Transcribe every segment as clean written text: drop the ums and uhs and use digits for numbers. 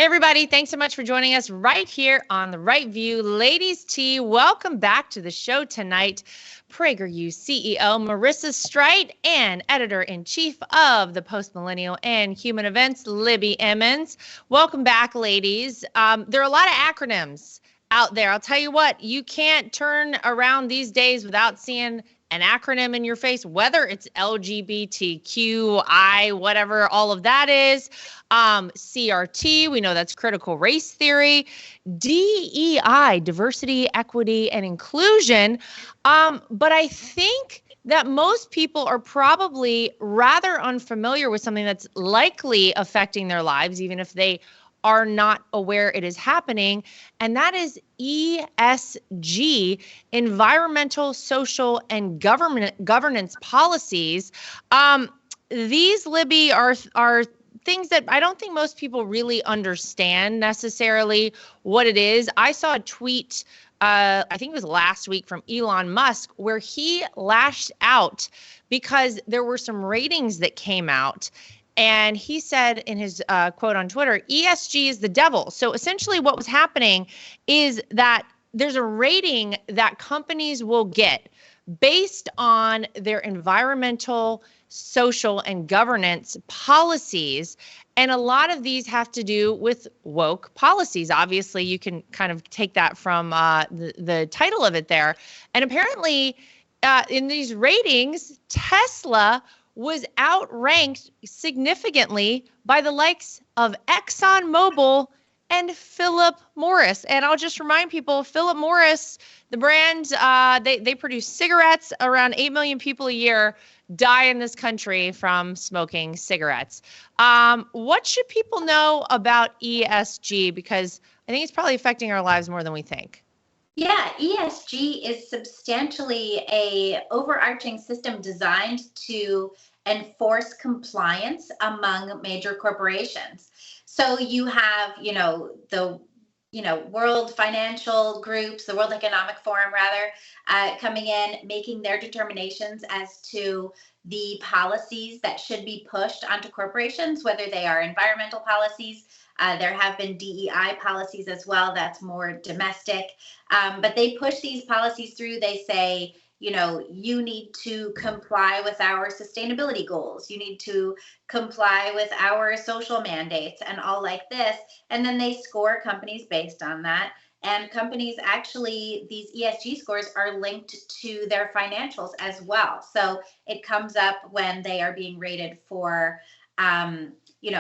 Hey, everybody. Thanks so much for joining us right here on The Right View. Ladies Tea, welcome back to the show tonight. PragerU CEO Marissa Streit and Editor-in-Chief of the Post-Millennial and Human Events, Libby Emmons. Welcome back, ladies. There are a lot of acronyms out there. I'll tell you what, you can't turn around these days without seeing an acronym in your face, whether it's LGBTQI, whatever all of that is. CRT, we know that's critical race theory. DEI, diversity, equity, and inclusion. But I think that most people are probably rather unfamiliar with something that's likely affecting their lives, even if they are not aware it is happening, and that is ESG, environmental, social, and governance policies. These, Libby, are things that I don't think most people really understand necessarily what it is. I saw a tweet, I think it was last week, from Elon Musk, where he lashed out because there were some ratings that came out. And he said in his quote on Twitter, ESG is the devil. So essentially what was happening is that there's a rating that companies will get based on their environmental, social, and governance policies. And a lot of these have to do with woke policies. Obviously, you can kind of take that from the title of it there. And apparently in these ratings, Tesla was outranked significantly by the likes of ExxonMobil and Philip Morris. And I'll just remind people, Philip Morris, the brand, they produce cigarettes. Around 8 million people a year die in this country from smoking cigarettes. What should people know about ESG? Because I think it's probably affecting our lives more than we think. Yeah, ESG is substantially a overarching system designed to enforce compliance among major corporations. So you have, the World Financial Groups, the World Economic Forum rather, coming in, making their determinations as to the policies that should be pushed onto corporations, whether they are environmental policies. There have been DEI policies as well. That's more domestic. But they push these policies through. They say, you need to comply with our sustainability goals. You need to comply with our social mandates and all like this. And then they score companies based on that. And companies actually, these ESG scores are linked to their financials as well. So it comes up when they are being rated for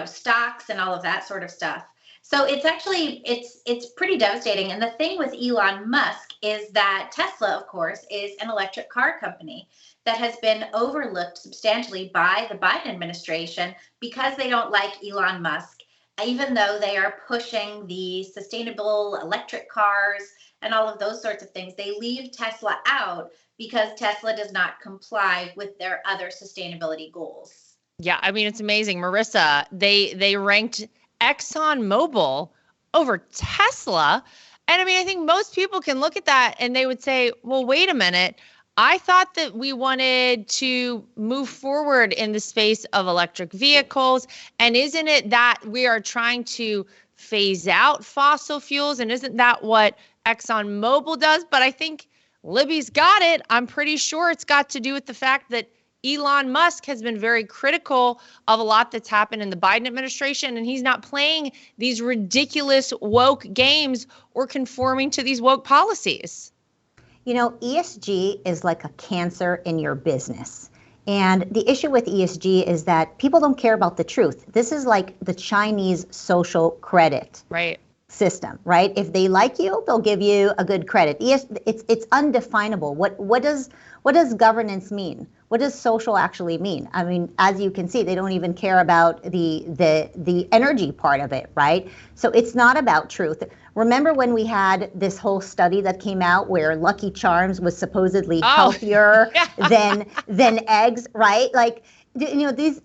stocks and all of that sort of stuff. So it's actually, it's pretty devastating. And the thing with Elon Musk is that Tesla, of course, is an electric car company that has been overlooked substantially by the Biden administration because they don't like Elon Musk, even though they are pushing the sustainable electric cars and all of those sorts of things. They leave Tesla out because Tesla does not comply with their other sustainability goals. Yeah, I mean, it's amazing. Marissa, they ranked ExxonMobil over Tesla. And I mean, I think most people can look at that and they would say, well, wait a minute. I thought that we wanted to move forward in the space of electric vehicles. And isn't it that we are trying to phase out fossil fuels? And isn't that what ExxonMobil does? But I think Libby's got it. I'm pretty sure it's got to do with the fact that Elon Musk has been very critical of a lot that's happened in the Biden administration, and he's not playing these ridiculous woke games or conforming to these woke policies. ESG is like a cancer in your business. And the issue with ESG is that people don't care about the truth. This is like the Chinese social credit system, right? If they like you, they'll give you a good credit. It's undefinable. What does governance mean? What does social actually mean? I mean, as you can see, they don't even care about the energy part of it, right? So it's not about truth. Remember when we had this whole study that came out where Lucky Charms was supposedly healthier than eggs, right? Like, do these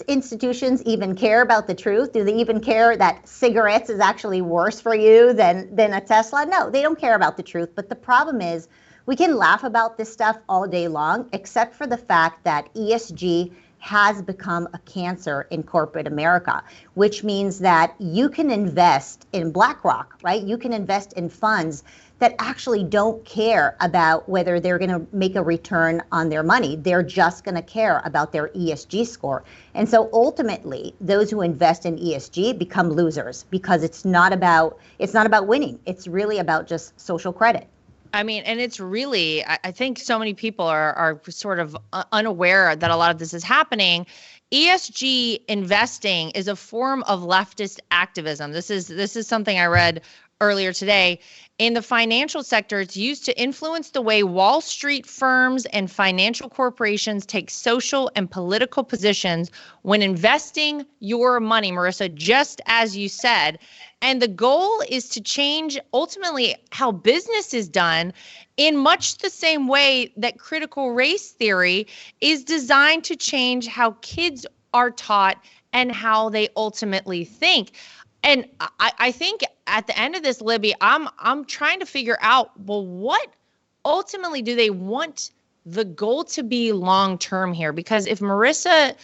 institutions even care about the truth? Do they even care that cigarettes is actually worse for you than a Tesla? No, they don't care about the truth. But the problem is, we can laugh about this stuff all day long, except for the fact that ESG has become a cancer in corporate America, which means that you can invest in BlackRock, right? You can invest in funds that actually don't care about whether they're going to make a return on their money. They're just going to care about their ESG score. And so ultimately, those who invest in ESG become losers because it's not about winning. It's really about just social credit. I mean, and it's really, I think so many people are sort of unaware that a lot of this is happening. ESG investing is a form of leftist activism. This is something I read earlier today. In the financial sector, it's used to influence the way Wall Street firms and financial corporations take social and political positions when investing your money, Marissa, just as you said. And the goal is to change ultimately how business is done in much the same way that critical race theory is designed to change how kids are taught and how they ultimately think. And I think at the end of this, Libby, I'm trying to figure out, well, what ultimately do they want the goal to be long term here? Because if Marissa,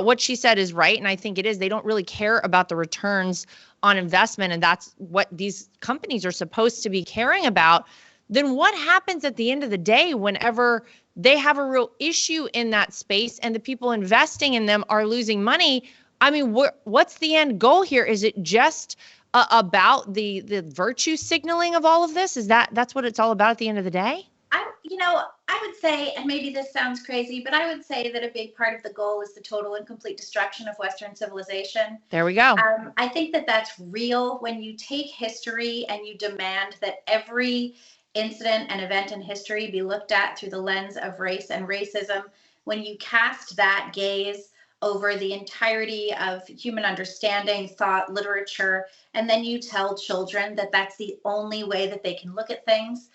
what she said is right, and I think it is, they don't really care about the returns on investment, and that's what these companies are supposed to be caring about, then what happens at the end of the day whenever they have a real issue in that space and the people investing in them are losing money? I mean, what's the end goal here? Is it just about the virtue signaling of all of this? That's what it's all about at the end of the day? I would say, and maybe this sounds crazy, but I would say that a big part of the goal is the total and complete destruction of Western civilization. There we go. I think that that's real when you take history and you demand that every incident and event in history be looked at through the lens of race and racism. When you cast that gaze over the entirety of human understanding, thought, literature, and then you tell children that that's the only way that they can look at things.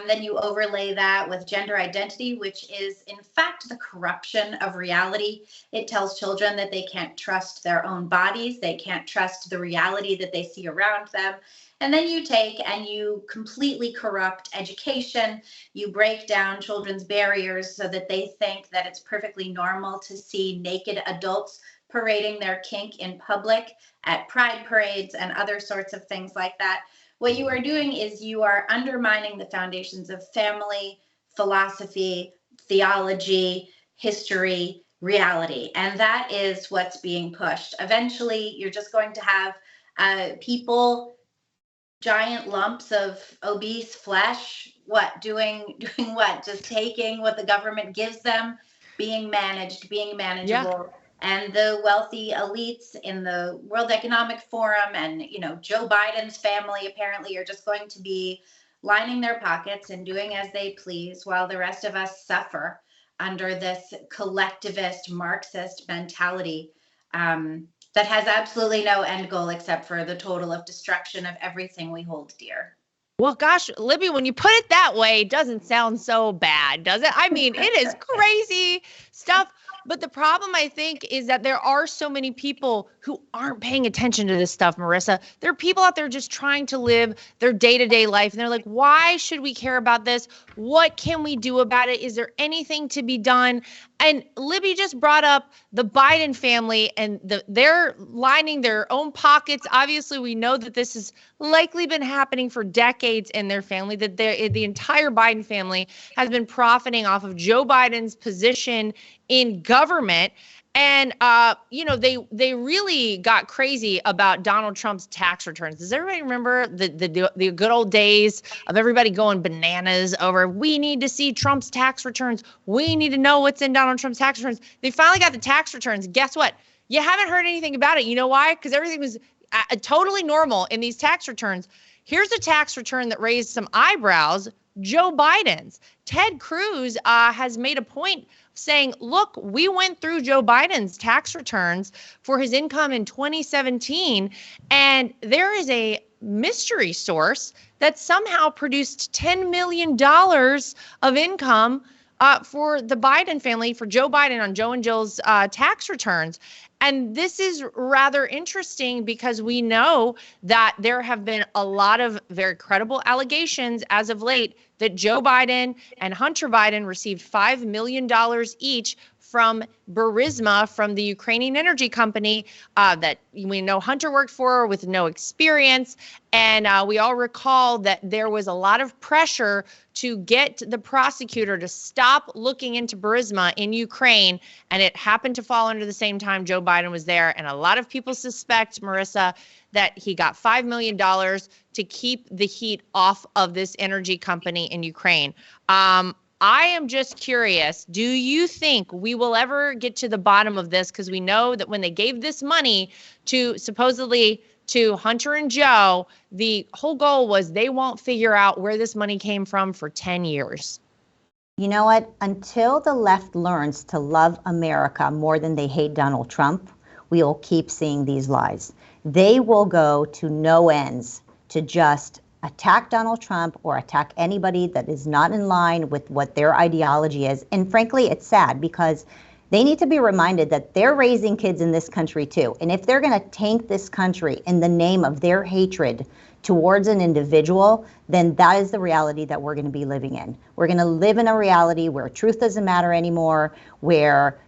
Then you overlay that with gender identity, which is in fact the corruption of reality. It tells children that they can't trust their own bodies, they can't trust the reality that they see around them. And then you take and you completely corrupt education. You break down children's barriers so that they think that it's perfectly normal to see naked adults parading their kink in public at pride parades and other sorts of things like that. What you are doing is you are undermining the foundations of family, philosophy, theology, history, reality. And that is what's being pushed. Eventually, you're just going to have people, giant lumps of obese flesh, doing what? Just taking what the government gives them, being managed, being manageable. Yeah. And the wealthy elites in the World Economic Forum and, Joe Biden's family apparently are just going to be lining their pockets and doing as they please while the rest of us suffer under this collectivist Marxist mentality that has absolutely no end goal except for the total of destruction of everything we hold dear. Well, gosh, Libby, when you put it that way, it doesn't sound so bad, does it? I mean, it is crazy stuff. But the problem, I think, is that there are so many people who aren't paying attention to this stuff, Marissa. There are people out there just trying to live their day-to-day life. And they're like, why should we care about this? What can we do about it? Is there anything to be done? And Libby just brought up the Biden family and they're lining their own pockets. Obviously, we know that this has likely been happening for decades in their family, that the entire Biden family has been profiting off of Joe Biden's position in government. And, they really got crazy about Donald Trump's tax returns. Does everybody remember the good old days of everybody going bananas over, we need to see Trump's tax returns. We need to know what's in Donald Trump's tax returns. They finally got the tax returns. Guess what? You haven't heard anything about it. You know why? Because everything was totally normal in these tax returns. Here's a tax return that raised some eyebrows. Joe Biden's. Ted Cruz has made a point saying, look, we went through Joe Biden's tax returns for his income in 2017, and there is a mystery source that somehow produced $10 million of income for the Biden family, for Joe Biden on Joe and Jill's tax returns. And this is rather interesting because we know that there have been a lot of very credible allegations as of late that Joe Biden and Hunter Biden received $5 million each from Burisma, from the Ukrainian energy company that we know Hunter worked for with no experience. And we all recall that there was a lot of pressure to get the prosecutor to stop looking into Burisma in Ukraine. And it happened to fall under the same time Joe Biden was there. And a lot of people suspect, Marissa, that he got $5 million to keep the heat off of this energy company in Ukraine. I am just curious, do you think we will ever get to the bottom of this? Because we know that when they gave this money to supposedly to Hunter and Joe, the whole goal was they won't figure out where this money came from for 10 years. You know what? Until the left learns to love America more than they hate Donald Trump, we will keep seeing these lies. They will go to no ends to just attack Donald Trump or attack anybody that is not in line with what their ideology is. And frankly, it's sad because they need to be reminded that they're raising kids in this country too. And if they're going to tank this country in the name of their hatred towards an individual, then that is the reality that we're going to be living in. We're going to live in a reality where truth doesn't matter anymore, where,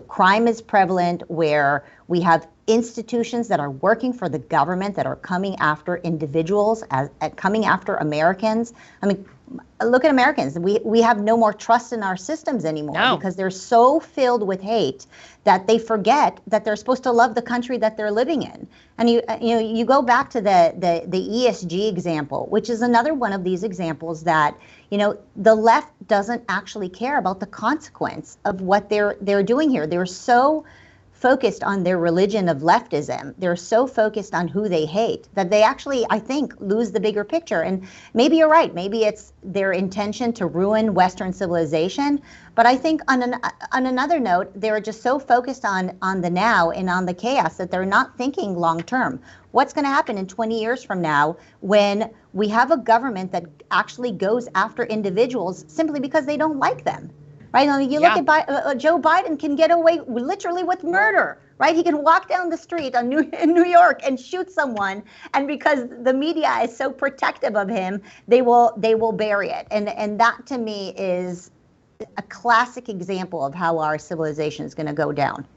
crime is prevalent, where we have institutions that are working for the government that are coming after individuals, coming after Americans. I mean, look at Americans. We have no more trust in our systems anymore because they're so filled with hate that they forget that they're supposed to love the country that they're living in. And you go back to the ESG example, which is another one of these examples that the left doesn't actually care about the consequence of what they're doing here. They're so focused on their religion of leftism. They're so focused on who they hate that they actually, I think, lose the bigger picture. And maybe you're right. Maybe it's their intention to ruin Western civilization. But I think on another note, they're just so focused on the now and on the chaos that they're not thinking long term. What's going to happen in 20 years from now when we have a government that actually goes after individuals simply because they don't like them? Right? I mean, you look at Joe Biden can get away literally with murder, right? He can walk down the street in New York and shoot someone, and because the media is so protective of him, they will bury it. And that to me is a classic example of how our civilization is going to go down.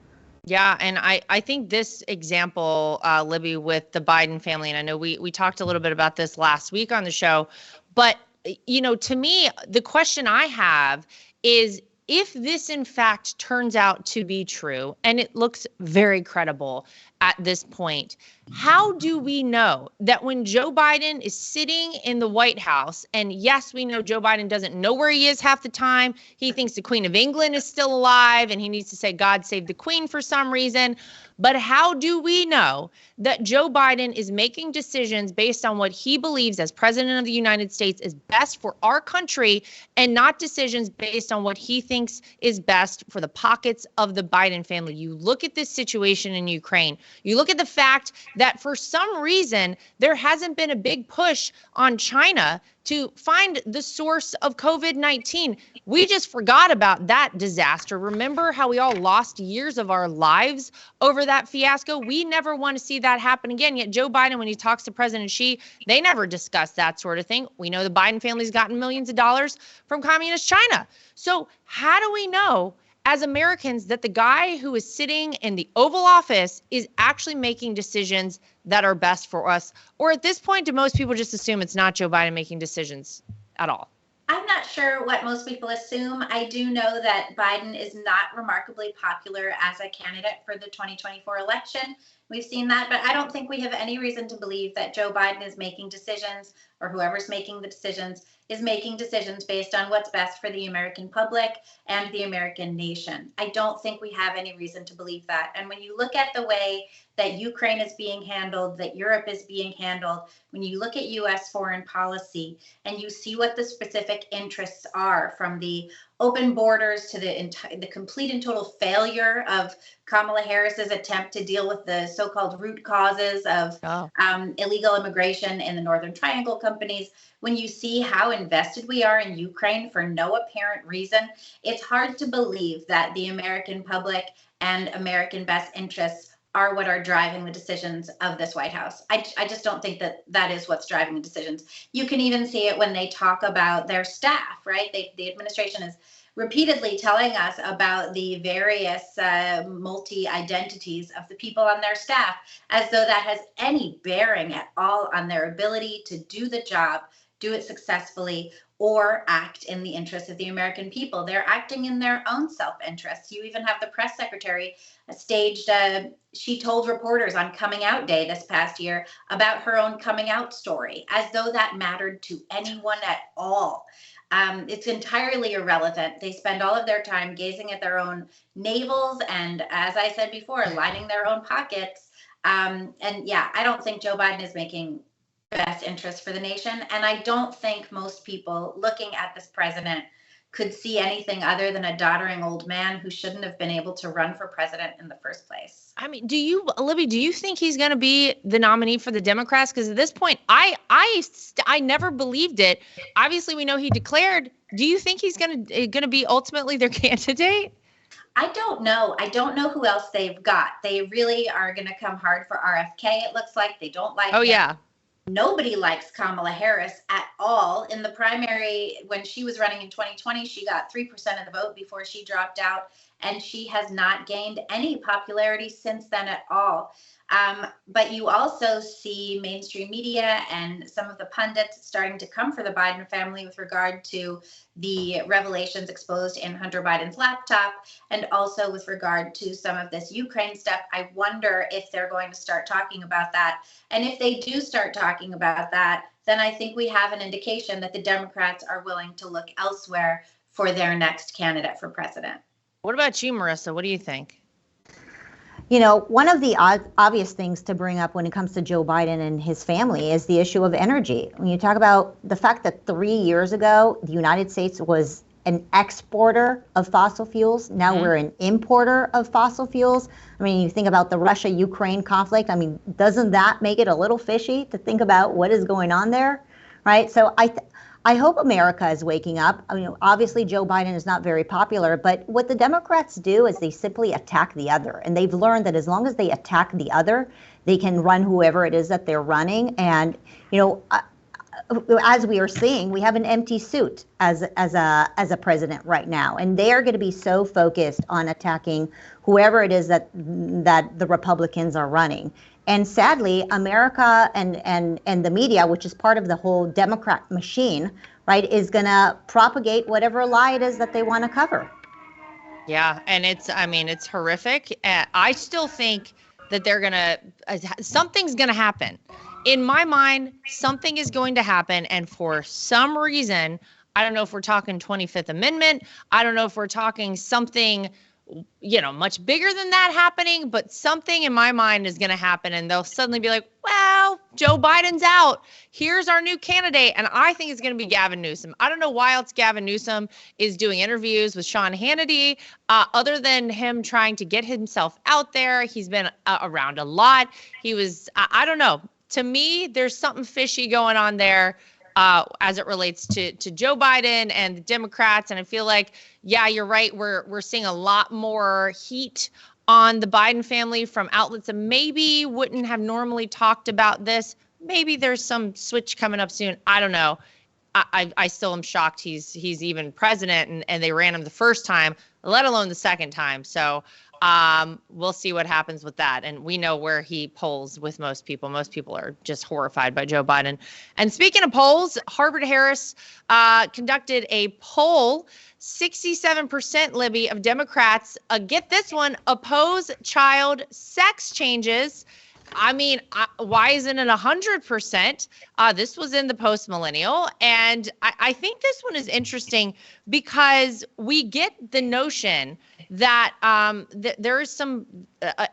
Yeah, and I think this example, Libby, with the Biden family, and I know we talked a little bit about this last week on the show, but to me, the question I have is, if this in fact turns out to be true, and it looks very credible at this point, how do we know that when Joe Biden is sitting in the White House, and yes, we know Joe Biden doesn't know where he is half the time, he thinks the Queen of England is still alive, and he needs to say, God save the Queen for some reason. But how do we know that Joe Biden is making decisions based on what he believes as president of the United States is best for our country, and not decisions based on what he thinks is best for the pockets of the Biden family? You look at this situation in Ukraine. You look at the fact that for some reason, there hasn't been a big push on China to find the source of COVID-19. We just forgot about that disaster. Remember how we all lost years of our lives over that fiasco? We never want to see that happen again. Yet Joe Biden, when he talks to President Xi, they never discuss that sort of thing. We know the Biden family's gotten millions of dollars from communist China. So how do we know as Americans that the guy who is sitting in the Oval Office is actually making decisions that are best for us? Or at this point, do most people just assume it's not Joe Biden making decisions at all? I'm not sure what most people assume. I do know that Biden is not remarkably popular as a candidate for the 2024 election. We've seen that, but I don't think we have any reason to believe that Joe Biden is making decisions, or whoever's making the decisions is making decisions based on what's best for the American public and the American nation. I don't think we have any reason to believe that. And when you look at the way that Ukraine is being handled, that Europe is being handled, when you look at U.S. foreign policy and you see what the specific interests are, from the open borders to the complete and total failure of Kamala Harris's attempt to deal with the so-called root causes of illegal immigration in the Northern Triangle companies, when you see how invested we are in Ukraine for no apparent reason, it's hard to believe that the American public and American best interests are what are driving the decisions of this White House. I just don't think that is what's driving the decisions. You can even see it when they talk about their staff, right? The administration is repeatedly telling us about the various multi-identities of the people on their staff, as though that has any bearing at all on their ability to do the job, do it successfully, or act in the interests of the American people. They're acting in their own self-interest. You even have the press secretary staged, she told reporters on Coming Out Day this past year about her own coming out story, as though that mattered to anyone at all. It's entirely irrelevant. They spend all of their time gazing at their own navels and, as I said before, lining their own pockets. And yeah, I don't think Joe Biden is making best interest for the nation. And I don't think most people looking at this president could see anything other than a doddering old man who shouldn't have been able to run for president in the first place. I mean, Libby, do you think he's going to be the nominee for the Democrats? Because at this point, I never believed it. Obviously, we know he declared. Do you think he's going to be ultimately their candidate? I don't know. I don't know who else they've got. They really are going to come hard for RFK. It looks like they don't like him. Yeah. Nobody likes Kamala Harris at all. In the primary, when she was running in 2020, she got 3% of the vote before she dropped out, and she has not gained any popularity since then at all. But you also see mainstream media and some of the pundits starting to come for the Biden family with regard to the revelations exposed in Hunter Biden's laptop, and also with regard to some of this Ukraine stuff. I wonder if they're going to start talking about that. And if they do start talking about that, then I think we have an indication that the Democrats are willing to look elsewhere for their next candidate for president. What about you, Marissa? What do you think? You know, one of the obvious things to bring up when it comes to Joe Biden and his family is the issue of energy. When you talk about the fact that 3 years ago, the United States was an exporter of fossil fuels. Now we're an importer of fossil fuels. I mean, you think about the Russia-Ukraine conflict. I mean, doesn't that make it a little fishy to think about what is going on there, right? So I hope America is waking up. I mean, obviously, Joe Biden is not very popular, but what the Democrats do is they simply attack the other. And they've learned that as long as they attack the other, they can run whoever it is that they're running. And, you know, as we are seeing, we have an empty suit as a president right now. And they are going to be so focused on attacking whoever it is that the Republicans are running. And sadly, America and the media, which is part of the whole Democrat machine, right, is going to propagate whatever lie it is that they want to cover. Yeah, and it's horrific. I still think that something's going to happen. In my mind, something is going to happen. And for some reason, I don't know if we're talking 25th Amendment. I don't know if we're talking something, you know, much bigger than that happening, but something in my mind is going to happen, and they'll suddenly be like, well, Joe Biden's out. Here's our new candidate. And I think it's going to be Gavin Newsom. I don't know why else Gavin Newsom is doing interviews with Sean Hannity, other than him trying to get himself out there. He's been around a lot. I don't know. To me, there's something fishy going on there. As it relates to Joe Biden and the Democrats. And I feel like, yeah, you're right. We're seeing a lot more heat on the Biden family from outlets that maybe wouldn't have normally talked about this. Maybe there's some switch coming up soon. I don't know. I still am shocked he's even president, and they ran him the first time, let alone the second time. So we'll see what happens with that. And we know where he polls with most people. Most people are just horrified by Joe Biden. And speaking of polls, Harvard-Harris conducted a poll. 67%, Libby, of Democrats, get this one, oppose child sex changes. I mean, why isn't it 100%? This was in the post-millennial. And I think this one is interesting because we get the notion that there is some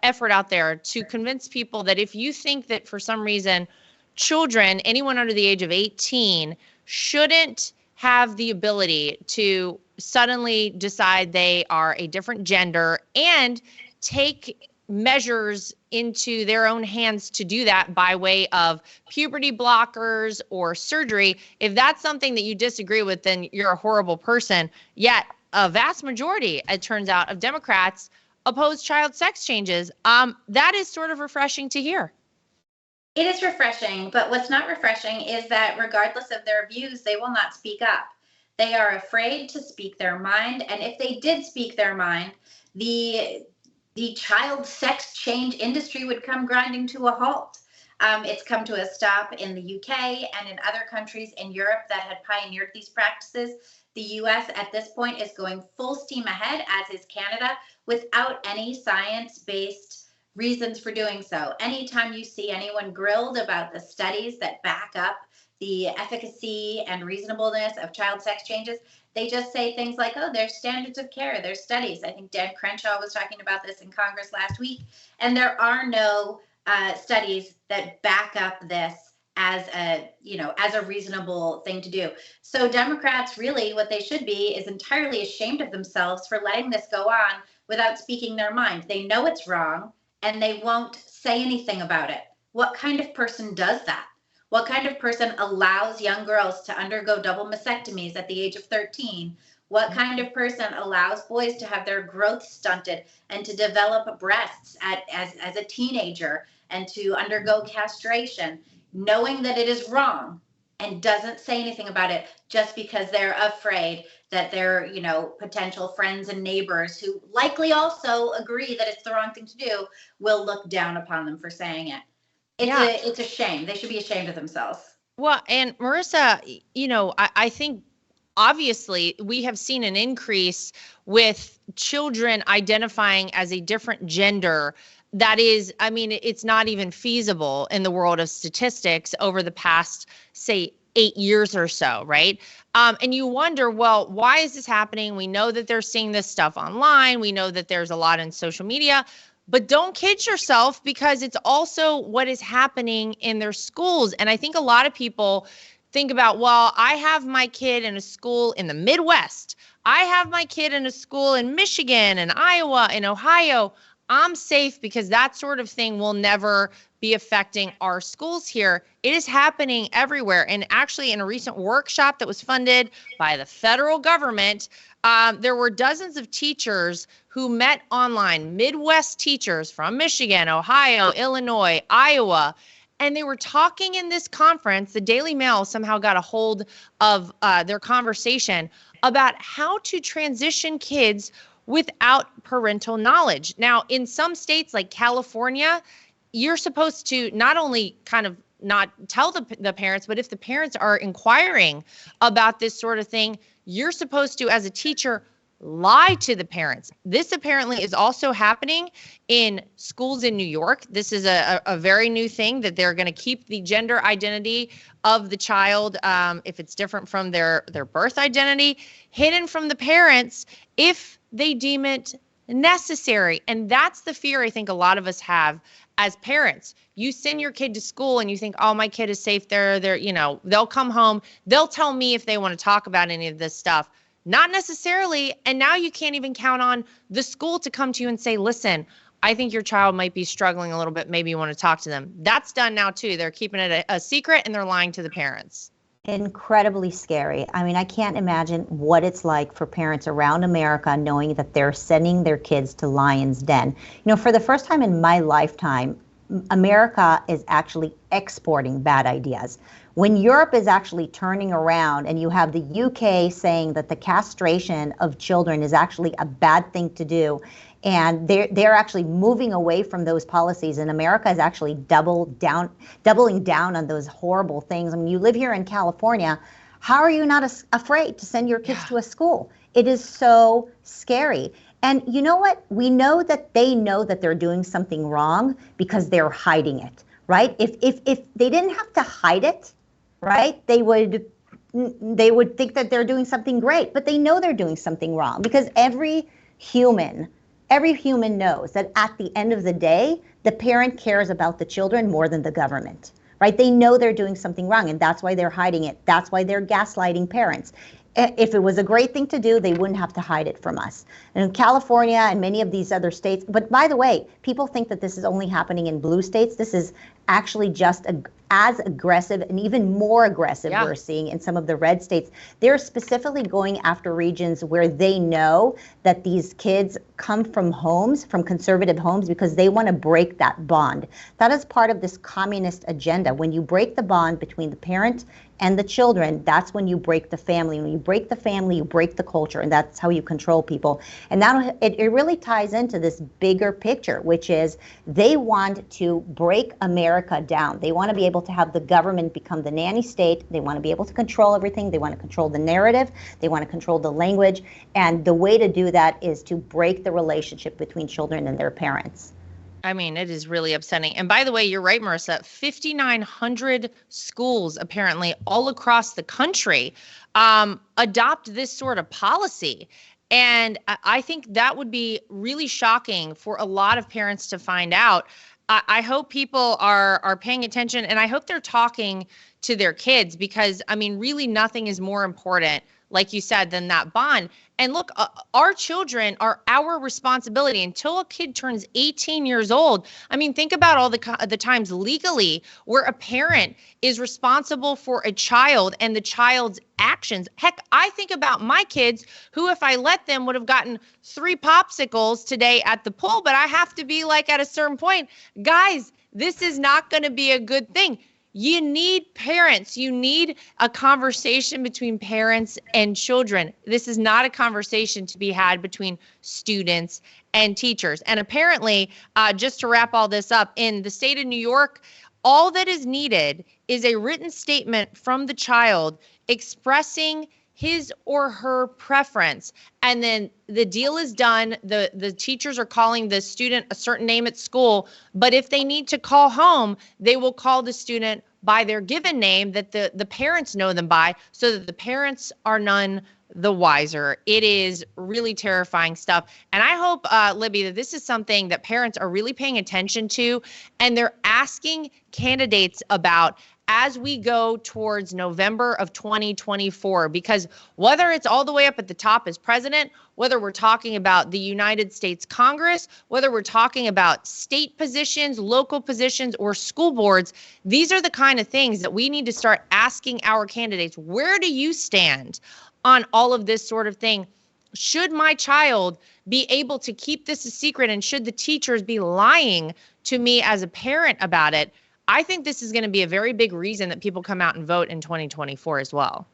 effort out there to convince people that if you think that for some reason children, anyone under the age of 18, shouldn't have the ability to suddenly decide they are a different gender and take measures into their own hands to do that by way of puberty blockers or surgery. If that's something that you disagree with, then you're a horrible person. Yet a vast majority, it turns out, of Democrats oppose child sex changes. That is sort of refreshing to hear. It is refreshing, but what's not refreshing is that regardless of their views, they will not speak up. They are afraid to speak their mind. And if they did speak their mind, the child sex change industry would come grinding to a halt. It's come to a stop in the UK and in other countries in Europe that had pioneered these practices. The US at this point is going full steam ahead, as is Canada, without any science-based reasons for doing so. Anytime you see anyone grilled about the studies that back up the efficacy and reasonableness of child sex changes, they just say things like, oh, there's standards of care, there's studies. I think Dan Crenshaw was talking about this in Congress last week, and there are no studies that back up this as a reasonable thing to do. So Democrats, really what they should be is entirely ashamed of themselves for letting this go on without speaking their mind. They know it's wrong and they won't say anything about it. What kind of person does that? What kind of person allows young girls to undergo double mastectomies at the age of 13? What kind of person allows boys to have their growth stunted and to develop breasts as a teenager and to undergo castration, knowing that it is wrong, and doesn't say anything about it just because they're afraid that their, potential friends and neighbors, who likely also agree that it's the wrong thing to do, will look down upon them for saying it. It's a shame. They should be ashamed of themselves. Well, and Marissa, I think obviously we have seen an increase with children identifying as a different gender. That is, it's not even feasible in the world of statistics over the past, say, 8 years or so, right? And you wonder, well, why is this happening? We know that they're seeing this stuff online. We know that there's a lot in social media. But don't kid yourself, because it's also what is happening in their schools. And I think a lot of people think about, well, I have my kid in a school in the Midwest. I have my kid in a school in Michigan and Iowa and Ohio. I'm safe because that sort of thing will never be affecting our schools here. It is happening everywhere. And actually, in a recent workshop that was funded by the federal government, there were dozens of teachers who met online, Midwest teachers from Michigan, Ohio, Illinois, Iowa, and they were talking in this conference. The Daily Mail somehow got a hold of their conversation about how to transition kids without parental knowledge. Now, in some states like California, you're supposed to not only kind of not tell the parents, but if the parents are inquiring about this sort of thing, you're supposed to, as a teacher, lie to the parents. This apparently is also happening in schools in New York. This is a very new thing, that they're going to keep the gender identity of the child, if it's different from their birth identity, hidden from the parents if they deem it necessary. And that's the fear I think a lot of us have as parents. You send your kid to school and you think, oh, my kid is safe there. They'll come home. They'll tell me if they want to talk about any of this stuff. Not necessarily. And now you can't even count on the school to come to you and say, listen, I think your child might be struggling a little bit. Maybe you want to talk to them. That's done now, too. They're keeping it a secret and they're lying to the parents. Incredibly scary. I can't imagine what it's like for parents around America knowing that they're sending their kids to Lion's Den. For the first time in my lifetime, America is actually exporting bad ideas. When Europe is actually turning around and you have the UK saying that the castration of children is actually a bad thing to do, and they're actually moving away from those policies, and America is actually doubling down on those horrible things. You live here in California. How are you not afraid to send your kids to a school? It is so scary. And you know what? We know that they know that they're doing something wrong because they're hiding it, right? If they didn't have to hide it, right, they would think that they're doing something great, but they know they're doing something wrong, because every human knows that at the end of the day, the parent cares about the children more than the government, right? They know they're doing something wrong, and that's why they're hiding it. That's why they're gaslighting parents. If it was a great thing to do, they wouldn't have to hide it from us. And in California and many of these other states, but by the way, people think that this is only happening in blue states. This is actually just as aggressive and even more aggressive we're seeing in some of the red states. They're specifically going after regions where they know that these kids come from conservative homes, because they want to break that bond. That is part of this communist agenda. When you break the bond between the parent and the children, that's when you break the family. When you break the family, you break the culture, and that's how you control people. And that it really ties into this bigger picture, which is they want to break America down. They want to be able to have the government become the nanny state. They want to be able to control everything. They want to control the narrative. They want to control the language. And the way to do that is to break the relationship between children and their parents. I mean, it is really upsetting. And by the way, you're right, Marissa, 5,900 schools apparently all across the country adopt this sort of policy. And I think that would be really shocking for a lot of parents to find out. I hope people are paying attention, and I hope they're talking to their kids, because, I mean, really nothing is more important, like you said, than that bond. And look, our children are our responsibility until a kid turns 18 years old. I mean, think about all the times legally where a parent is responsible for a child and the child's actions. Heck, I think about my kids who, if I let them, would have gotten 3 popsicles today at the pool, but I have to be like, at a certain point, guys, this is not going to be a good thing. You need parents. You need a conversation between parents and children. This is not a conversation to be had between students and teachers. And apparently, just to wrap all this up, in the state of New York, all that is needed is a written statement from the child expressing his or her preference. And then the deal is done. The teachers are calling the student a certain name at school, but if they need to call home, they will call the student by their given name that the parents know them by, so that the parents are none the wiser. It is really terrifying stuff. And I hope, Libby, that this is something that parents are really paying attention to, and they're asking candidates about as we go towards November of 2024, because whether it's all the way up at the top as president, whether we're talking about the United States Congress, whether we're talking about state positions, local positions, or school boards, these are the kind of things that we need to start asking our candidates. Where do you stand on all of this sort of thing? Should my child be able to keep this a secret, and should the teachers be lying to me as a parent about it? I think this is going to be a very big reason that people come out and vote in 2024 as well.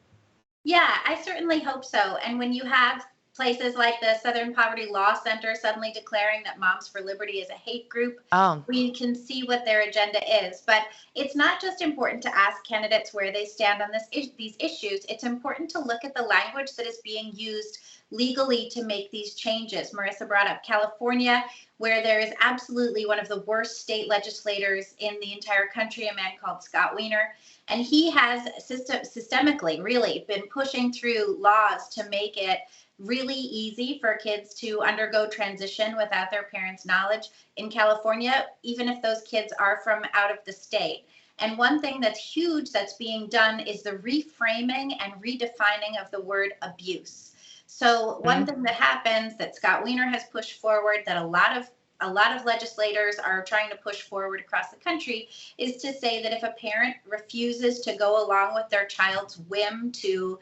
Yeah, I certainly hope so. And when you have places like the Southern Poverty Law Center suddenly declaring that Moms for Liberty is a hate group, we can see what their agenda is. But it's not just important to ask candidates where they stand on these issues. It's important to look at the language that is being used legally to make these changes. Marissa brought up California, where there is absolutely one of the worst state legislators in the entire country, a man called Scott Wiener. And he has systemically really been pushing through laws to make it really easy for kids to undergo transition without their parents' knowledge in California, even if those kids are from out of the state. And one thing that's huge that's being done is the reframing and redefining of the word abuse. So one thing that happens that Scott Wiener has pushed forward, that a lot of legislators are trying to push forward across the country, is to say that if a parent refuses to go along with their child's whim to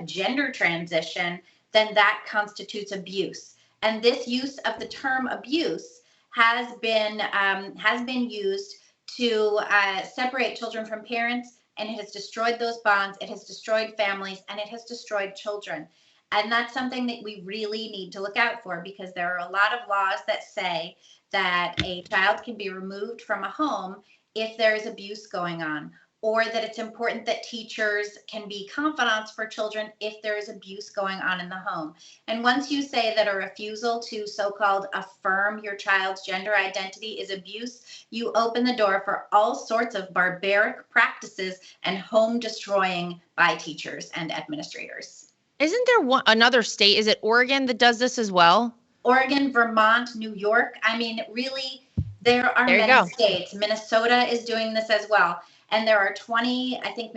gender transition, then that constitutes abuse. And this use of the term abuse has been used to separate children from parents, and it has destroyed those bonds, it has destroyed families, and it has destroyed children. And that's something that we really need to look out for, because there are a lot of laws that say that a child can be removed from a home if there is abuse going on, or that it's important that teachers can be confidants for children if there is abuse going on in the home. And once you say that a refusal to so-called affirm your child's gender identity is abuse, you open the door for all sorts of barbaric practices and home destroying by teachers and administrators. Isn't there another state? Is it Oregon that does this as well? Oregon, Vermont, New York. I mean, really, there are many states. Minnesota is doing this as well. And there are 20, I think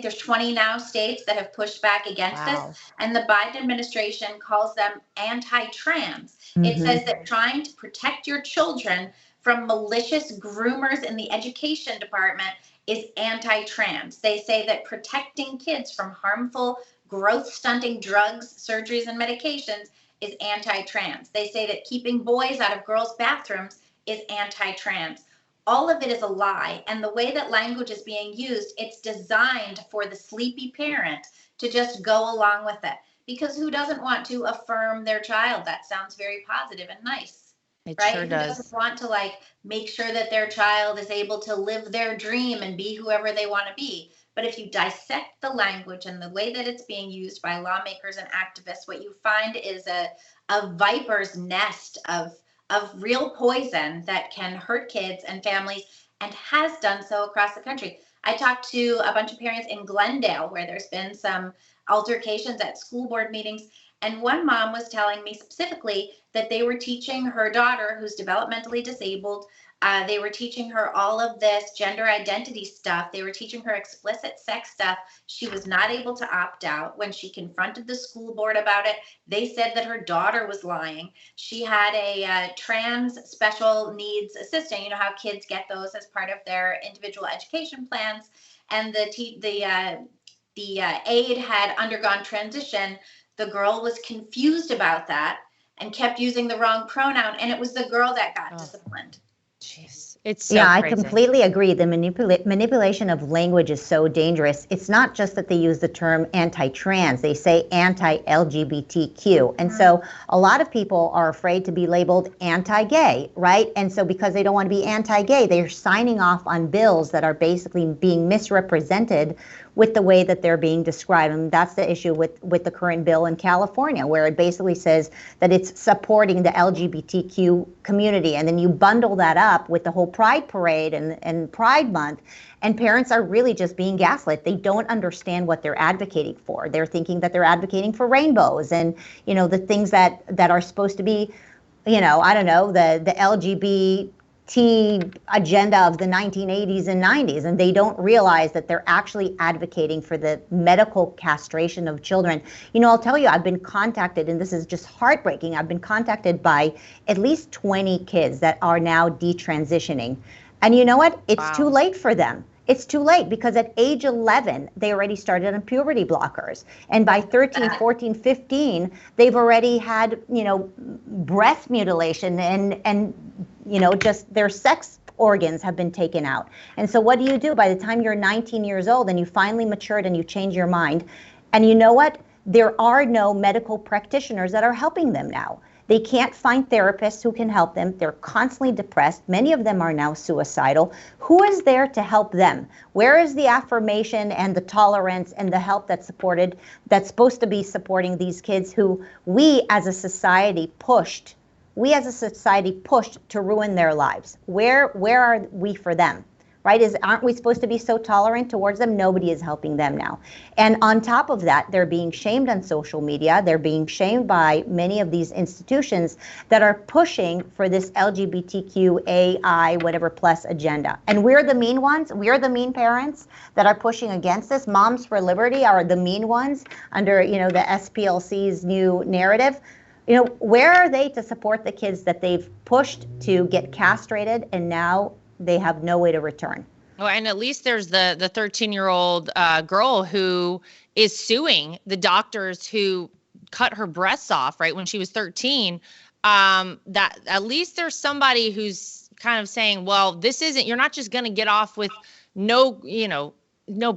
there's 20 now states that have pushed back against this. And the Biden administration calls them anti-trans. It says that trying to protect your children from malicious groomers in the education department is anti-trans. They say that protecting kids from harmful growth stunting drugs, surgeries, and medications is anti-trans. They say that keeping boys out of girls' bathrooms is anti-trans. all of it is a lie. And the way that language is being used, it's designed for the sleepy parent to just go along with it. Because who doesn't want to affirm their child? That sounds very positive and nice. It right? sure Who does. doesn't want to like make sure that their child is able to live their dream and be whoever they want to be? But if you dissect the language and the way that it's being used by lawmakers and activists, what you find is a viper's nest of real poison that can hurt kids and families, and has done so across the country. I talked to a bunch of parents in Glendale where there's been some altercations at school board meetings. And one mom was telling me specifically that they were teaching her daughter, who's developmentally disabled, they were teaching her all of this gender identity stuff. They were teaching her explicit sex stuff. She was not able to opt out. When she confronted the school board about it, they said that her daughter was lying. She had a trans special needs assistant. You know how kids get those as part of their individual education plans. And the aide had undergone transition. The girl was confused about that and kept using the wrong pronoun, and it was the girl that got disciplined. Jeez, it's so yeah, crazy. I completely agree. The manipulation of language is so dangerous. It's not just that they use the term anti-trans, they say anti-LGBTQ. And so a lot of people are afraid to be labeled anti-gay, right? And so because they don't want to be anti-gay, they're signing off on bills that are basically being misrepresented with the way that they're being described. And that's the issue with the current bill in California, where it basically says that it's supporting the LGBTQ community. And then you bundle that up with the whole Pride Parade and Pride Month, and parents are really just being gaslit. They don't understand what they're advocating for. They're thinking that they're advocating for rainbows and, you know, the things that are supposed to be, you know, I don't know, the LGBT agenda of the 1980s and 90s, and they don't realize that they're actually advocating for the medical castration of children. You know, I'll tell you, I've been contacted, and this is just heartbreaking, I've been contacted by at least 20 kids that are now detransitioning. And you know what? It's too late for them. It's too late, because at age 11, they already started on puberty blockers. And by 13, 14, 15, they've already had, you know, breast mutilation and you know, just their sex organs have been taken out. And so what do? By the time you're 19 years old and you finally matured and you change your mind, and you know what? There are no medical practitioners that are helping them now. They can't find therapists who can help them. They're constantly depressed. Many of them are now suicidal. Who is there to help them? Where is the affirmation and the tolerance and the help that's supposed to be supporting these kids who we as a society pushed to ruin their lives? Where are we for them? Right? Aren't we supposed to be so tolerant towards them? Nobody is helping them now. And on top of that, they're being shamed on social media. They're being shamed by many of these institutions that are pushing for this LGBTQAI whatever plus agenda. And we're the mean ones. We're the mean parents that are pushing against this. Moms for Liberty are the mean ones under, you know, the SPLC's new narrative. You know, where are they to support the kids that they've pushed to get castrated, and now they have no way to return? Oh, and at least there's the 13-year-old girl who is suing the doctors who cut her breasts off, right, when she was 13. That at least there's somebody who's kind of saying, well, this isn't, you're not just going to get off with no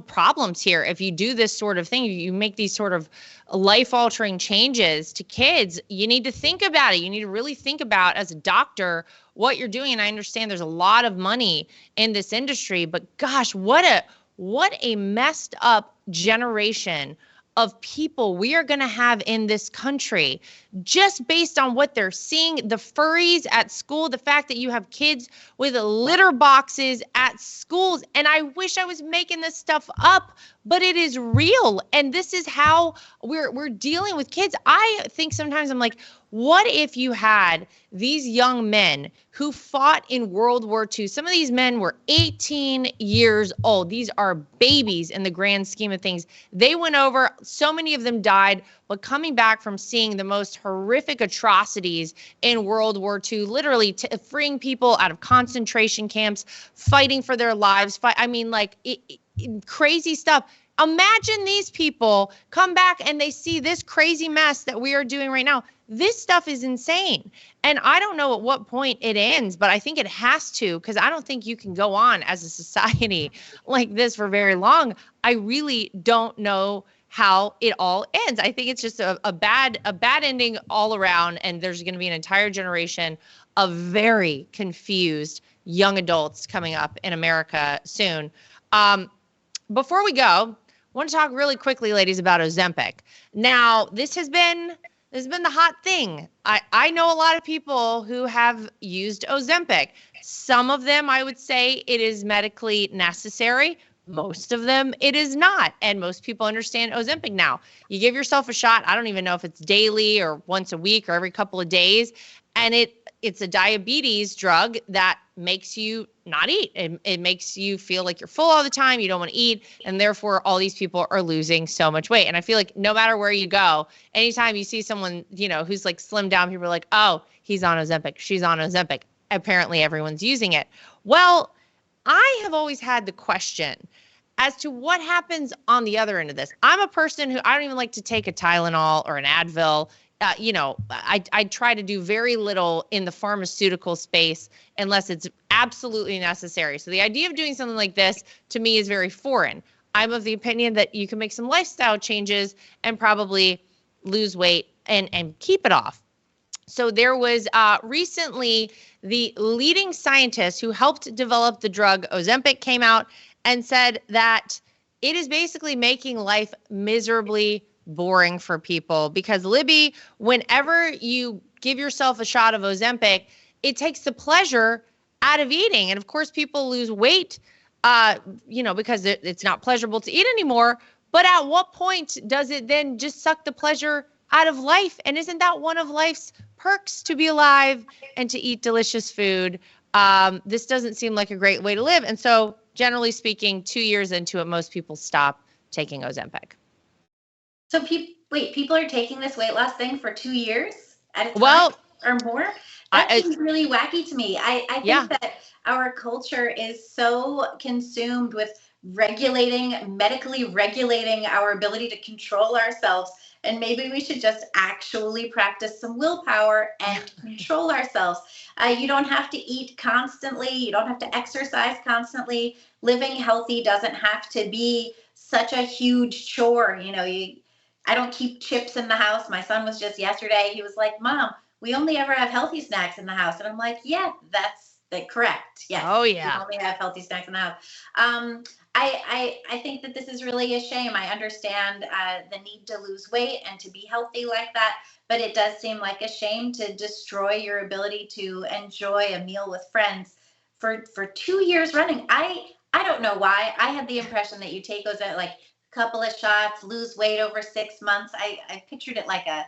problems here. If you do this sort of thing, you make these sort of life-altering changes to kids, you need to think about it. You need to really think about, as a doctor, what you're doing. And I understand there's a lot of money in this industry, but gosh, what a messed up generation of people we are going to have in this country, just based on what they're seeing, the furries at school, the fact that you have kids with litter boxes at schools. And I wish I was making this stuff up, but it is real. And this is how we're dealing with kids. I think sometimes I'm like, what if you had these young men who fought in World War II? Some of these men were 18 years old. These are babies in the grand scheme of things. They went over, so many of them died, but coming back from seeing the most horrific atrocities in World War II, literally freeing people out of concentration camps, fighting for their lives. Crazy stuff. Imagine these people come back and they see this crazy mess that we are doing right now. This stuff is insane. And I don't know at what point it ends, but I think it has to, because I don't think you can go on as a society like this for very long. I really don't know how it all ends. I think it's just a bad ending all around. And there's going to be an entire generation of very confused young adults coming up in America soon. Before we go, I want to talk really quickly, ladies, about Ozempic. Now, this has been the hot thing. I know a lot of people who have used Ozempic. Some of them, I would say, it is medically necessary. Most of them, it is not. And most people understand Ozempic now. You give yourself a shot. I don't even know if it's daily or once a week or every couple of days. And it's a diabetes drug that makes you not eat. It makes you feel like you're full all the time. You don't want to eat. And therefore, all these people are losing so much weight. And I feel like no matter where you go, anytime you see someone, who's like slimmed down, people are like, oh, he's on Ozempic. She's on Ozempic. Apparently, everyone's using it. Well, I have always had the question as to what happens on the other end of this. I'm a person who I don't even like to take a Tylenol or an Advil. I try to do very little in the pharmaceutical space unless it's absolutely necessary. So the idea of doing something like this to me is very foreign. I'm of the opinion that you can make some lifestyle changes and probably lose weight and keep it off. So there was recently the leading scientist who helped develop the drug Ozempic came out and said that it is basically making life miserably boring for people because, Libby, whenever you give yourself a shot of Ozempic, it takes the pleasure out of eating. And of course, people lose weight, because it's not pleasurable to eat anymore. But at what point does it then just suck the pleasure out of life? And isn't that one of life's perks, to be alive and to eat delicious food? This doesn't seem like a great way to live. And so, generally speaking, 2 years into it, most people stop taking Ozempic. So people are taking this weight loss thing for 2 years at a time or more? That seems really wacky to me. I think that our culture is so consumed with medically regulating our ability to control ourselves. And maybe we should just actually practice some willpower and control ourselves. You don't have to eat constantly. You don't have to exercise constantly. Living healthy doesn't have to be such a huge chore. I don't keep chips in the house. My son was just yesterday. He was like, Mom, we only ever have healthy snacks in the house. And I'm like, yeah, that's correct. Yes. Oh, yeah. We only have healthy snacks in the house. I think that this is really a shame. I understand the need to lose weight and to be healthy like that, but it does seem like a shame to destroy your ability to enjoy a meal with friends for 2 years running. I don't know why. I had the impression that you take those at like a couple of shots, lose weight over 6 months. I pictured it like a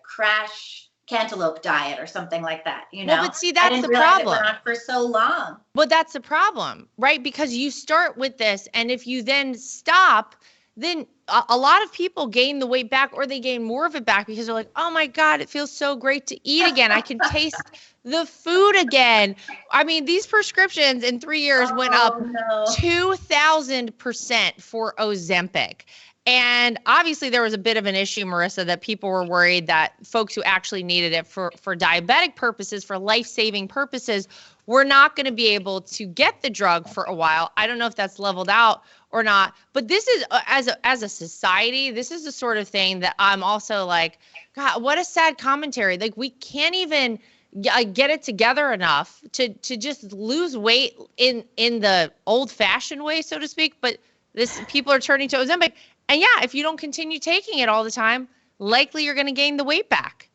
crash cantaloupe diet or something like that, Well, but see, that's the problem. It went on for so long. Well, that's the problem, right? Because you start with this, and if you then stop, then a lot of people gain the weight back, or they gain more of it back because they're like, oh my God, it feels so great to eat again. I can taste the food again. I mean, these prescriptions in 3 years went up 2,000% for Ozempic. And obviously there was a bit of an issue, Marissa, that people were worried that folks who actually needed it for diabetic purposes, for life-saving purposes, were not going to be able to get the drug for a while. I don't know if that's leveled out or not, but this is, as a society, this is the sort of thing that I'm also like, God, what a sad commentary. Like, we can't even get it together enough to just lose weight in the old-fashioned way, so to speak, but people are turning to Ozempic. And yeah, if you don't continue taking it all the time, likely you're going to gain the weight back.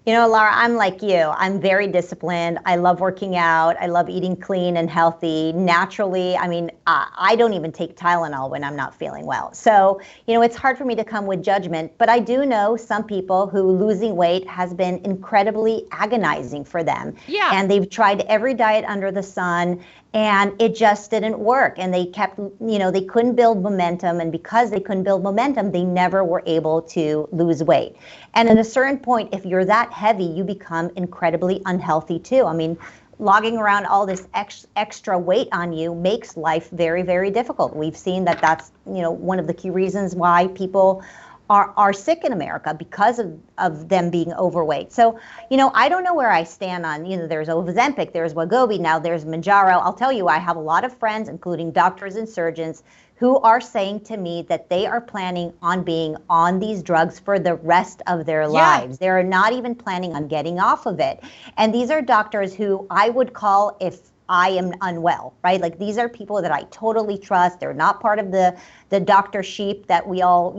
Lara, I'm like you. I'm very disciplined. I love working out. I love eating clean and healthy. Naturally, I mean, I don't even take Tylenol when I'm not feeling well. So, it's hard for me to come with judgment, but I do know some people who losing weight has been incredibly agonizing for them. Yeah. And they've tried every diet under the sun, and it just didn't work. And they kept, they couldn't build momentum. And because they couldn't build momentum, they never were able to lose weight. And at a certain point, if you're that heavy, you become incredibly unhealthy too. I mean, logging around all this extra weight on you makes life very, very difficult. We've seen that that's, one of the key reasons why people are sick in America, because of them being overweight. So, I don't know where I stand on, there's Ozempic, there's Wegovy, now there's Mounjaro. I'll tell you, I have a lot of friends, including doctors and surgeons, who are saying to me that they are planning on being on these drugs for the rest of their lives. They're not even planning on getting off of it. And these are doctors who I would call, if I am unwell, right? Like, these are people that I totally trust. They're not part of the doctor sheep that we all,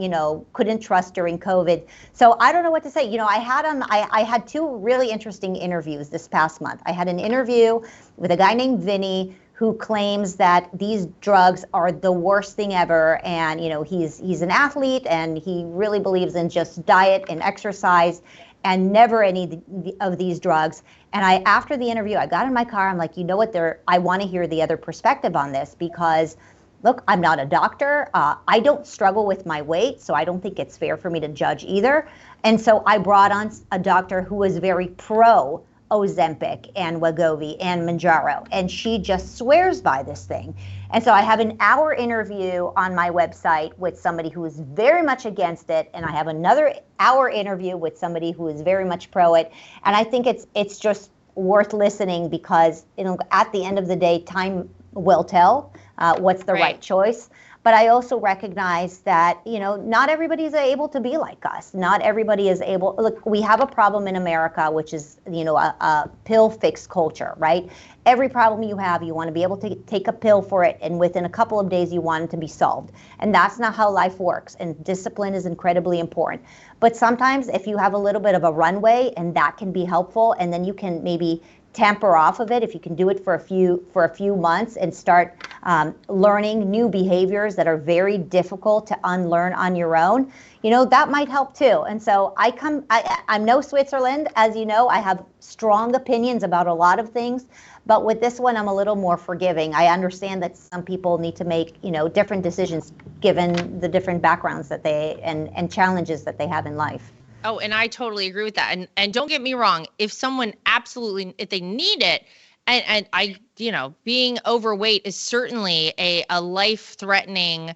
couldn't trust during COVID. So I don't know what to say. I had two really interesting interviews this past month. I had an interview with a guy named Vinny, who claims that these drugs are the worst thing ever. And, he's an athlete, and he really believes in just diet and exercise and never any of these drugs. And after the interview, I got in my car. I'm like, you know what? I want to hear the other perspective on this, because look, I'm not a doctor. I don't struggle with my weight, so I don't think it's fair for me to judge either. And so I brought on a doctor who was very pro Ozempic and Wegovy and Mounjaro, and she just swears by this thing. And so I have an hour interview on my website with somebody who is very much against it, and I have another hour interview with somebody who is very much pro it. And I think it's just worth listening, because at the end of the day, time will tell what's the right choice. But I also recognize that, not everybody is able to be like us. Not everybody is able. Look, we have a problem in America, which is, a pill fix culture, right? Every problem you have, you want to be able to take a pill for it, and within a couple of days, you want it to be solved. And that's not how life works. And discipline is incredibly important. But sometimes if you have a little bit of a runway, and that can be helpful, and then you can maybe tamper off of it, if you can do it for a few months and start learning new behaviors that are very difficult to unlearn on your own, that might help too. And so I'm no Switzerland, as you know. I have strong opinions about a lot of things, but with this one, I'm a little more forgiving. I understand that some people need to make, different decisions given the different backgrounds that and challenges that they have in life. Oh, and I totally agree with that. And don't get me wrong, if someone if they need it, and I, being overweight is certainly a life-threatening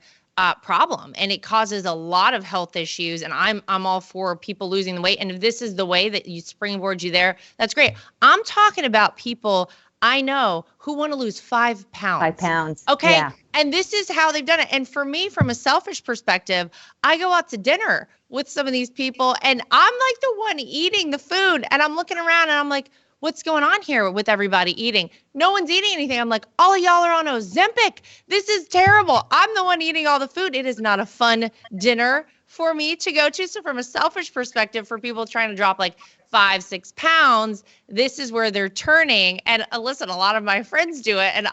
problem, and it causes a lot of health issues. And I'm all for people losing the weight. And if this is the way that you springboard you there, that's great. I'm talking about people I know who want to lose 5 pounds. 5 pounds. Okay. Yeah. And this is how they've done it. And for me, from a selfish perspective, I go out to dinner with some of these people, and I'm like the one eating the food, and I'm looking around and I'm like, what's going on here with everybody eating? No one's eating anything. I'm like, all of y'all are on Ozempic. This is terrible. I'm the one eating all the food. It is not a fun dinner for me to go to. So from a selfish perspective, for people trying to drop like 5-6 pounds, this is where they're turning. And listen, a lot of my friends do it, and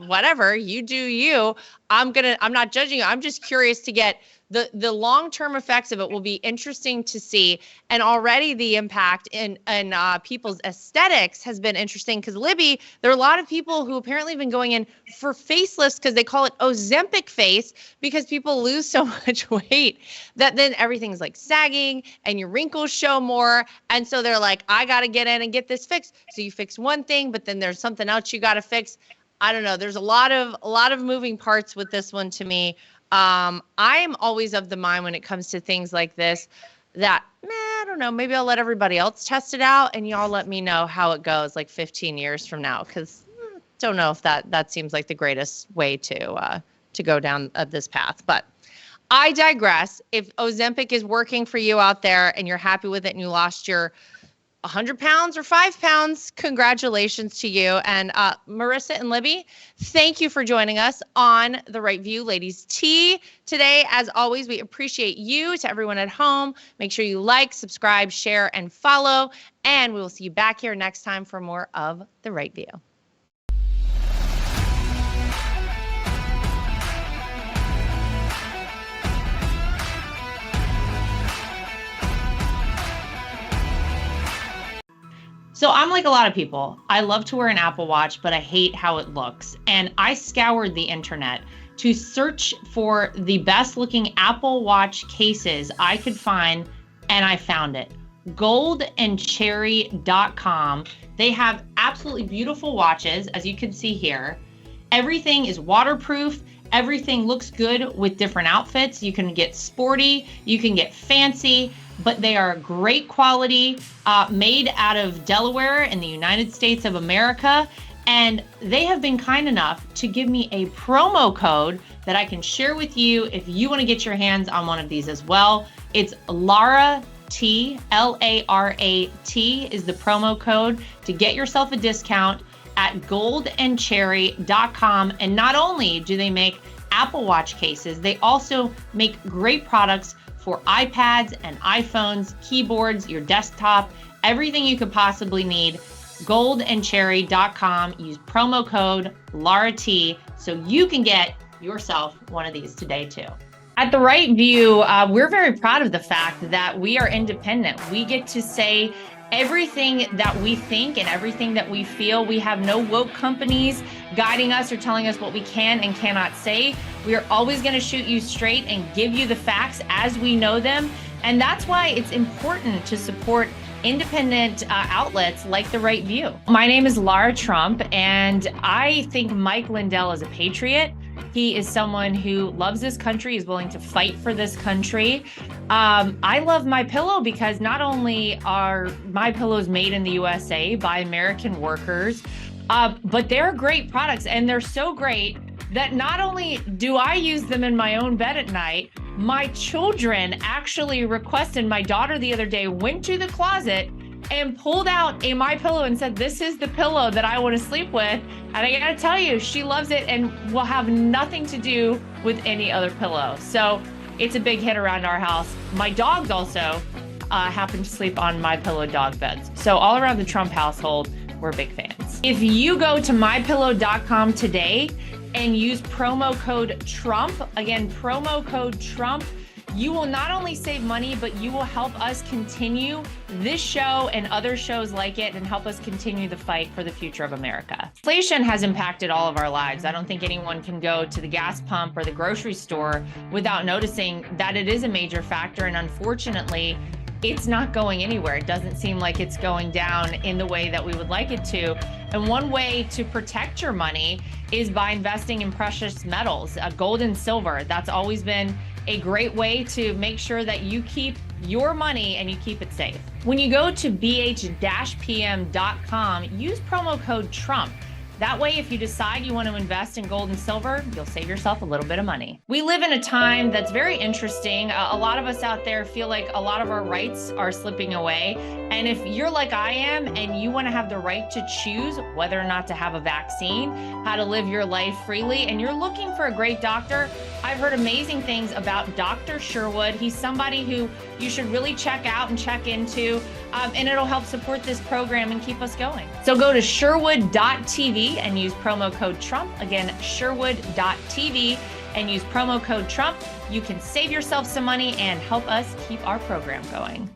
whatever, you do you. I'm not judging you. I'm just curious to get the long-term effects of it. Will be interesting to see. And already the impact in people's aesthetics has been interesting, because Libby, there are a lot of people who apparently have been going in for facelifts, because they call it Ozempic face, because people lose so much weight that then everything's like sagging and your wrinkles show more. And so they're like, I got to get in and get this fixed. So you fix one thing, but then there's something else you got to fix. I don't know. There's a lot of moving parts with this one to me. I'm always of the mind when it comes to things like this that, I don't know, maybe I'll let everybody else test it out, and y'all let me know how it goes like 15 years from now, because don't know if that seems like the greatest way to go down this path. But I digress. If Ozempic is working for you out there and you're happy with it and you lost your 100 pounds or 5 pounds, congratulations to you. And Marissa and Libby, thank you for joining us on The Right View Ladies Tea today. As always, we appreciate you. To everyone at home, make sure you like, subscribe, share, and follow. And we will see you back here next time for more of The Right View. So I'm like a lot of people. I love to wear an Apple Watch, but I hate how it looks. And I scoured the internet to search for the best looking Apple Watch cases I could find, and I found it. goldandcherry.com. They have absolutely beautiful watches, as you can see here. Everything is waterproof. Everything looks good with different outfits. You can get sporty, you can get fancy, but they are great quality, made out of Delaware in the United States of America. And they have been kind enough to give me a promo code that I can share with you if you want to get your hands on one of these as well. It's Lara T, L-A-R-A-T is the promo code to get yourself a discount at goldandcherry.com. And not only do they make Apple Watch cases, they also make great products for iPads and iPhones, keyboards, your desktop, everything you could possibly need. Goldandcherry.com. Use promo code LARAT so you can get yourself one of these today too. At The Right View, we're very proud of the fact that we are independent. We get to say everything that we think and everything that we feel. We have no woke companies guiding us or telling us what we can and cannot say. We are always going to shoot you straight and give you the facts as we know them. And that's why it's important to support independent outlets like The Right View. My name is Lara Trump, and I think Mike Lindell is a patriot. He is someone who loves this country, is willing to fight for this country. I love MyPillow because not only are MyPillows made in the USA by American workers, but they're great products, and they're so great that not only do I use them in my own bed at night, my children actually requested. My daughter the other day went to the closet and pulled out a MyPillow and said, "This is the pillow that I want to sleep with." And I gotta tell you, she loves it and will have nothing to do with any other pillow. So it's a big hit around our house. My dogs also happen to sleep on MyPillow dog beds. So all around the Trump household, we're big fans. If you go to mypillow.com today and use promo code Trump, again, promo code Trump, you will not only save money, but you will help us continue this show and other shows like it and help us continue the fight for the future of America. Inflation has impacted all of our lives. I don't think anyone can go to the gas pump or the grocery store without noticing that it is a major factor. And unfortunately, it's not going anywhere. It doesn't seem like it's going down in the way that we would like it to. And one way to protect your money is by investing in precious metals, gold and silver. That's always been a great way to make sure that you keep your money and you keep it safe. When you go to bh-pm.com, use promo code Trump. That way, if you decide you want to invest in gold and silver, you'll save yourself a little bit of money. We live in a time that's very interesting. A lot of us out there feel like a lot of our rights are slipping away. And if you're like I am and you want to have the right to choose whether or not to have a vaccine, how to live your life freely, and you're looking for a great doctor, I've heard amazing things about Dr. Sherwood. He's somebody who you should really check out and check into, and it'll help support this program and keep us going. So go to sherwood.tv and use promo code Trump. Again, sherwood.tv and use promo code Trump. You can save yourself some money and help us keep our program going.